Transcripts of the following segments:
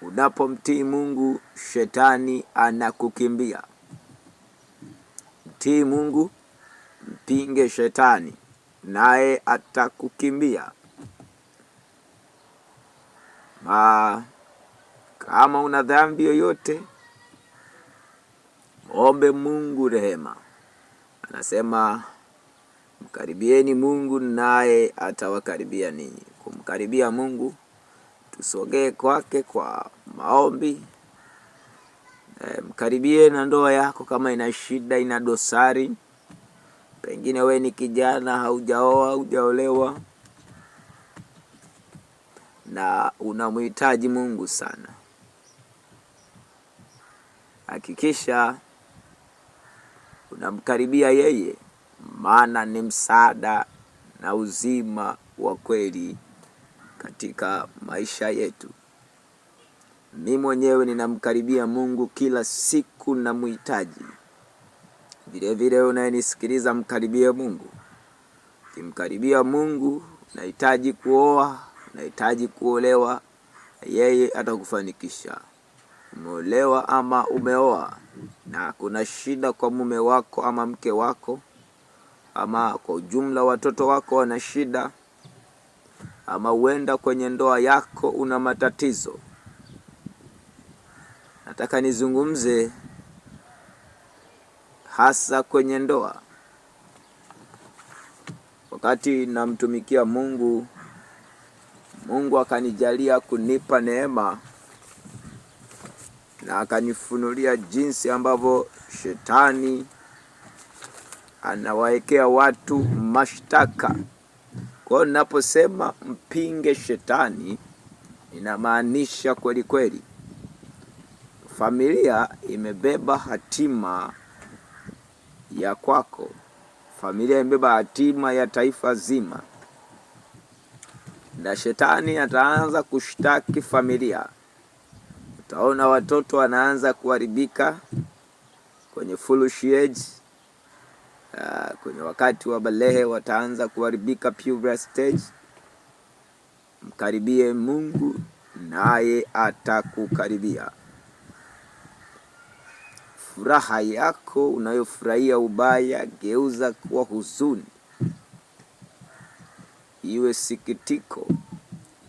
Unapomtii Mungu, shetani anakukimbia. Mtii Mungu, mpinge shetani, naye atakukimbia. Kama una dhambi yoyote, ombe Mungu rehema. Anasema mkaribieni Mungu naye atawakaribia ninyi. Kumkaribia Mungu, tusogee kwake kwa maombi. Mkaribie na ndoa yako kama ina shida, ina dosari. Pengine we ni kijana, haujaoa, haujaolewa, na unamhitaji Mungu sana. Hakikisha unamkaribia yeye, maana ni msaada na uzima wa kweli katika maisha yetu. Mimi mwenyewe ninamkaribia Mungu kila siku na muhitaji. Vile vile unayenisikiliza, mkaribie Mungu. Kimkaribia Mungu, unahitaji kuoa, unahitaji kuolewa, yeye atakufanikisha. Umeolewa ama umeoa na kuna shida kwa mume wako ama mke wako, ama kwa ujumla watoto wako wana shida, ama uenda kwenye ndoa yako una matatizo, nataka nizungumze hasa kwenye ndoa. Wakati namtumikia Mungu, Mungu akanijalia kunipa neema na akanifunulia jinsi ambavyo shetani anawaekea watu mashtaka. Kwa ninaposema mpinge shetani, inamaanisha kweli kweli. Familia imebeba hatima ya kwako. Familia imebeba hatima ya taifa zima. Na shetani ataanza kushtaki familia. Utaona watoto wanaanza kuharibika kwenye foolish age. Kwenye wakati wa balehe wataanza kuharibika puberty stage. Mkaribie Mungu naye atakukaribia. Furaha yako unayofurahia ubaya, geuza kuwa huzuni. Iwe sikitiko.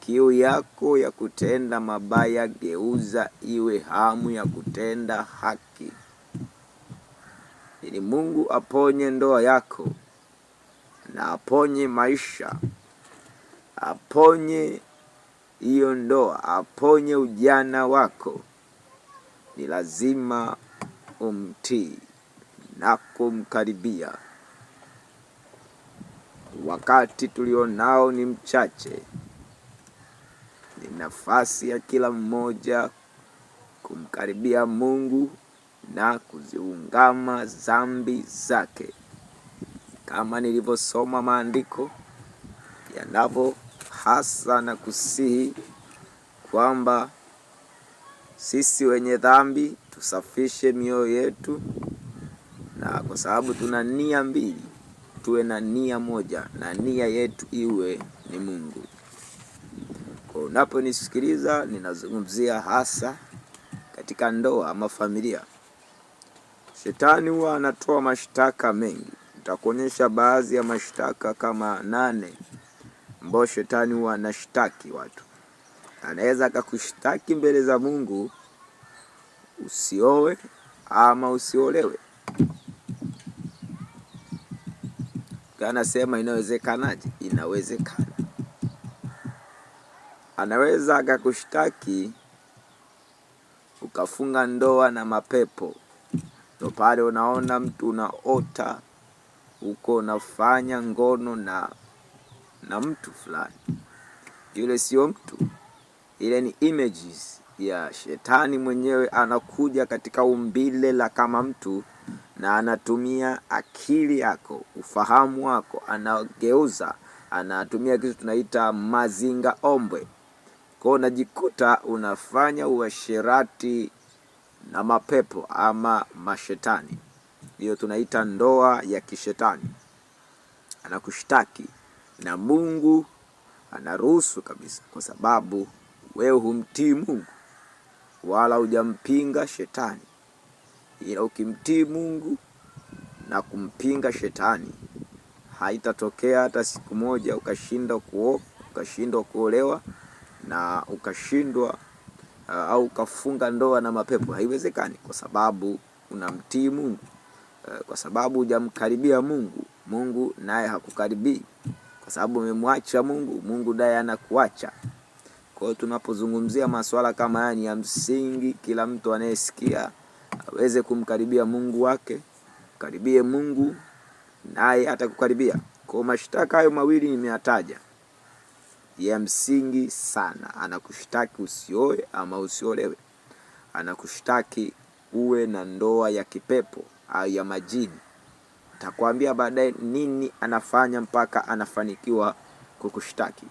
Kiu yako ya kutenda mabaya, geuza iwe hamu ya kutenda haki. Ili Mungu aponye ndoa yako na aponye maisha. Aponye hiyo ndoa, aponye ujana wako. Ni lazima umtii na kumkaribia. Wakati tulionao ni mchache. Ni nafasi ya kila mmoja kumkaribia Mungu na kuziungama dhambi zake. Kama nilivyosoma maandiko yanavyo hasa na kusihi kwamba sisi wenye dhambi tusafishe mioyo yetu, na kwa sababu tuna nia mbili, tuwe na nia moja, na nia yetu iwe ni Mungu. Kwa unaponisikiliza, ninazungumzia hasa katika ndoa ama familia. Shetani huwa anatoa mashtaka mengi. Nitakuonyesha baadhi ya mashtaka kama 8 ambayo shetani huwa anashtaki watu. Anaweza akakushtaki mbele za Mungu usioe ama usiolewe. Anasema inawezekanaje? Inawezekana. Anaweza akakushtaki ukafunga ndoa na mapepo. Ndio pale unaona mtu unaota uko unafanya ngono na mtu fulani. Yule sio mtu. Ile ni images ya shetani mwenyewe, anakuja katika umbile la kama mtu na anatumia akili yako, ufahamu wako, anageuza, anatumia kitu tunaita mazinga ombwe. Kwa unajikuta unafanya uasherati na mapepo ama mashetani. Hiyo tunaita ndoa ya kishetani. Anakushtaki na Mungu anaruhusu kabisa, kwa sababu wewe humtii Mungu. wala hujampinga shetani. Ila ukimtii Mungu na kumpinga shetani, haitatokea hata siku moja ukashindwa kuolewa na ukashindwa au ukafunga ndoa na mapepo. Haiwezekani, kwa sababu unamtii Mungu. Kwa sababu hujamkaribia Mungu, Mungu naye hakukaribii. Kwa sababu umemwacha Mungu, Mungu naye anakuacha. Kwa hiyo tunapozungumzia masuala kama haya, ni ya msingi kila mtu anayesikia aweze kumkaribia Mungu wake. Karibie Mungu naye atakukaribia. Kwa mashtaka hayo mawili nimeyataja, ya msingi sana. Anakushtaki usioe ama usiolewe. Anakushtaki uwe na ndoa ya kipepo au ya majini. Nitakwambia baadaye nini anafanya mpaka anafanikiwa kukushtaki.